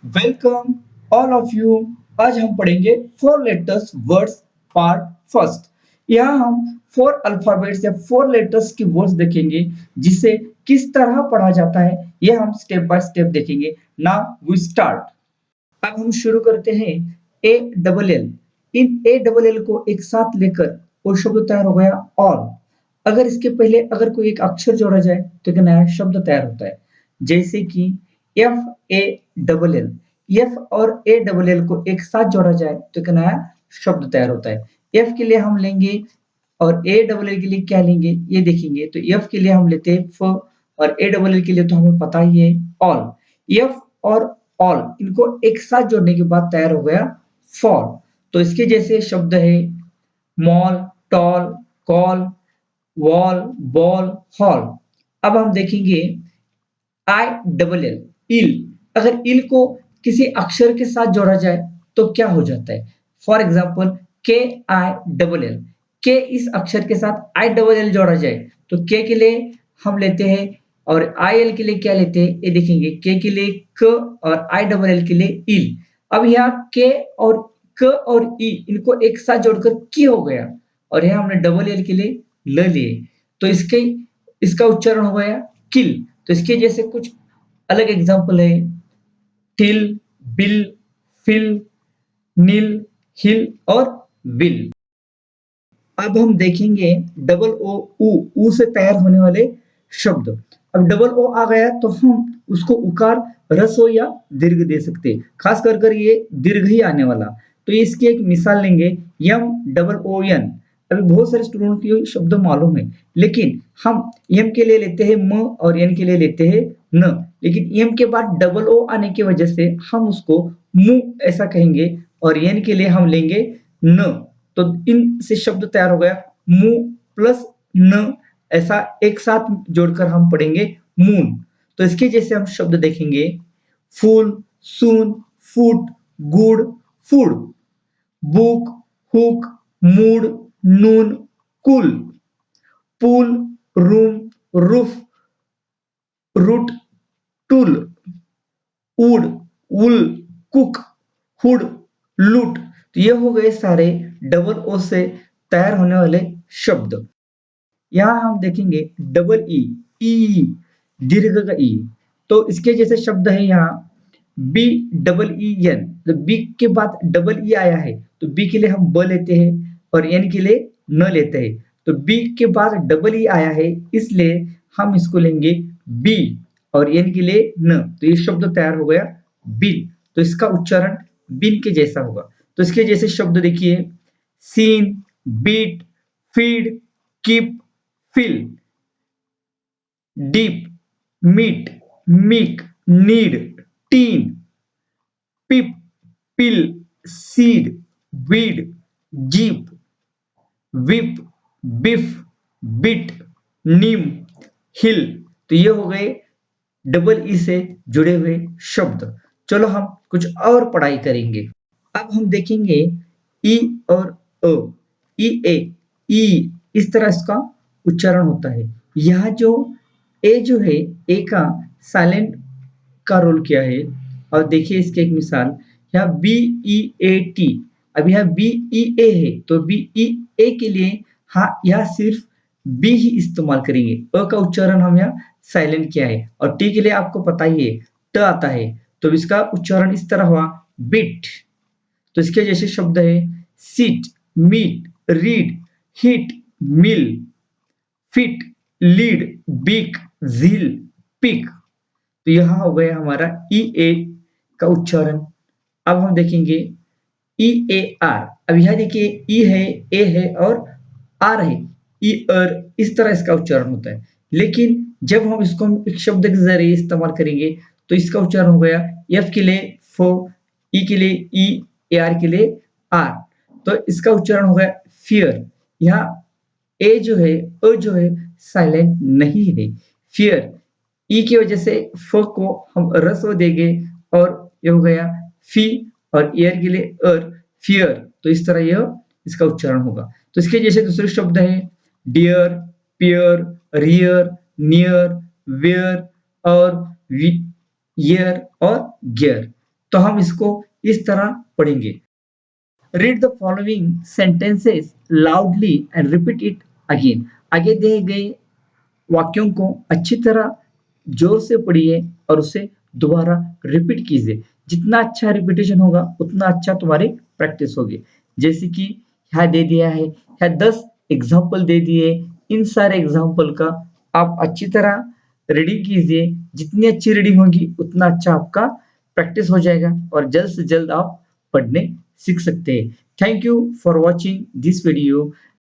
Welcome all of you. आज हम पढ़ेंगे four letters words part first. यहाँ हम फोर अल्फाबेट्स या फोर लेटर्स की वर्ड्स देखेंगे, जिसे किस तरह पढ़ा जाता है यह हम स्टेप बाय स्टेप देखेंगे। Now we start. अब हम शुरू करते हैं। A double L. इन ए डबल एल को एक साथ लेकर वो शब्द तैयार हो गया ऑल। अगर इसके पहले अगर कोई एक अक्षर जोड़ा जाए तो एक नया शब्द तैयार होता है, जैसे कि F A double L. F और ए डबल एल को एक साथ जोड़ा जाए तो एक नया शब्द तैयार होता है। एफ के लिए हम लेंगे और ए डबल एल के लिए क्या लेंगे ये देखेंगे। तो एफ के लिए हम लेते हैं फ, और ए डबल एल के लिए तो हमें पता ही है ऑल। एफ और ऑल इनको एक साथ जोड़ने के बाद तैयार हो गया फॉल। तो इसके जैसे शब्द है mall, tall, call, wall, ball, hall. अब हम देखेंगे आई डबल एल, इल। अगर इल को किसी अक्षर के साथ जोड़ा जाए तो क्या हो जाता है। फॉर एग्जाम्पल के आई डबल एल। के इस अक्षर के साथ आई डबल एल जोड़ा जाए तो के के लिए हम लेते हैं और आई एल के लिए क्या लेते हैं ये देखेंगे। के के लिए क और आई डबल एल के लिए इल। अब यहाँ के और क और ई इनको एक साथ जोड़कर की हो गया, और यहाँ हमने डबल एल के लिए ल लिए तो इसका उच्चारण हो गया किल। तो इसके जैसे कुछ अलग एग्जाम्पल है टिल, बिल, फिल, नील, हिल और विल। अब हम देखेंगे डबल ओ ऊ से तैयार होने वाले शब्द। अब डबल ओ आ गया तो हम उसको उकार, रसो या दीर्घ दे सकते हैं। खास कर ये दीर्घ ही आने वाला। तो इसकी एक मिसाल लेंगे यम डबल ओ एन। अभी बहुत सारे स्टूडेंट को ये शब्द मालूम है, लेकिन हम एम के लिए लेते हैं म और एन के लिए लेते हैं न। लेकिन एम के बाद डबल ओ आने की वजह से हम उसको मुंह ऐसा कहेंगे और एन के लिए हम लेंगे न। तो इन से शब्द तैयार हो गया मुंह प्लस न। ऐसा एक साथ जोड़कर हम पढ़ेंगे मून। तो इसके जैसे हम शब्द देखेंगे फूल, soon, foot, good, food, book, hook, mood, noon, cool, pull, room, roof, root, tool, wood, wool, cook, hood, loot. तो ये हो गए सारे डबल ओ से तैयार होने वाले शब्द। यहाँ हम देखेंगे डबल ई, दीर्घ का ई। तो इसके जैसे शब्द है यहाँ बी डबल ई एन। तो बी के बाद डबल ई आया है तो बी के लिए हम ब लेते हैं और एन के लिए न लेते हैं। तो बी के बाद डबल ई आया है इसलिए हम इसको लेंगे बी और एन के लिए न। तो ये शब्द तैयार हो गया बिन। तो इसका उच्चारण बिन के जैसा होगा। तो इसके जैसे शब्द देखिए seen, beat, feed, keep, fill, deep, meet, mick, need, teen, pip, pill, seed, weed, jeep, whip, biff, bit, neem, hill. तो ये हो गए डबल ई से जुड़े हुए शब्द। चलो हम कुछ और पढ़ाई करेंगे। अब हम देखेंगे ई और अ। ई ए, ई इस तरह इसका उच्चारण होता है। यह जो ए जो है ए का साइलेंट का रोल किया है। और देखिए इसकी एक मिसाल यहाँ बी ई ए टी। अब यहाँ बी ई ए है तो बी ई ए के लिए हाँ यहाँ सिर्फ बी ही इस्तेमाल करेंगे। अ का उच्चारण हम यहाँ साइलेंट किया है और टी के लिए आपको पता ही है ट आता है। तो इसका उच्चारण इस तरह हुआ बिट। तो इसके जैसे शब्द है सीट, मीट, रीड, हिट, मिल, फिट, लीड, बिक, झील, पिक। तो यह हो गया हमारा ई ए का उच्चारण। अब हम देखेंगे ई ए आर। अब यहाँ देखिए ई है, ए है और आर है। ई अर इस तरह इसका उच्चारण होता है। लेकिन जब हम इसको एक शब्द के जरिए इस्तेमाल करेंगे तो इसका उच्चारण हो गया एफ के लिए फो, ई के लिए ई, ए आर के लिए आर। तो इसका उच्चारण हो गया फियर। यहाँ ए जो है अ जो है साइलेंट नहीं है, फियर। ई की वजह से फ को हम रस्व देंगे और ये हो गया फी और एयर के लिए अर, फियर। तो इस तरह यह इसका उच्चारण होगा। तो इसके जैसे दूसरे शब्द हैं dear, pear, rear, near, where और ईयर और गियर। तो हम इसको इस तरह पढ़ेंगे। Read the following sentences loudly and repeat it again. आगे दिए गए वाक्यों को अच्छी तरह जोर से पढ़िए और उसे दोबारा रिपीट कीजिए। जितना अच्छा रिपीटेशन होगा उतना अच्छा तुम्हारी प्रैक्टिस होगी। जैसे कि यहाँ दे दिया है, यहाँ 10 एग्जाम्पल दे दिए। इन सारे एग्जाम्पल का आप अच्छी तरह रीडिंग कीजिए। जितनी अच्छी रीडिंग होगी उतना अच्छा आपका प्रैक्टिस हो जाएगा और जल्द से जल्द आप पढ़ने सीख सकते हैं। Thank you for watching this video.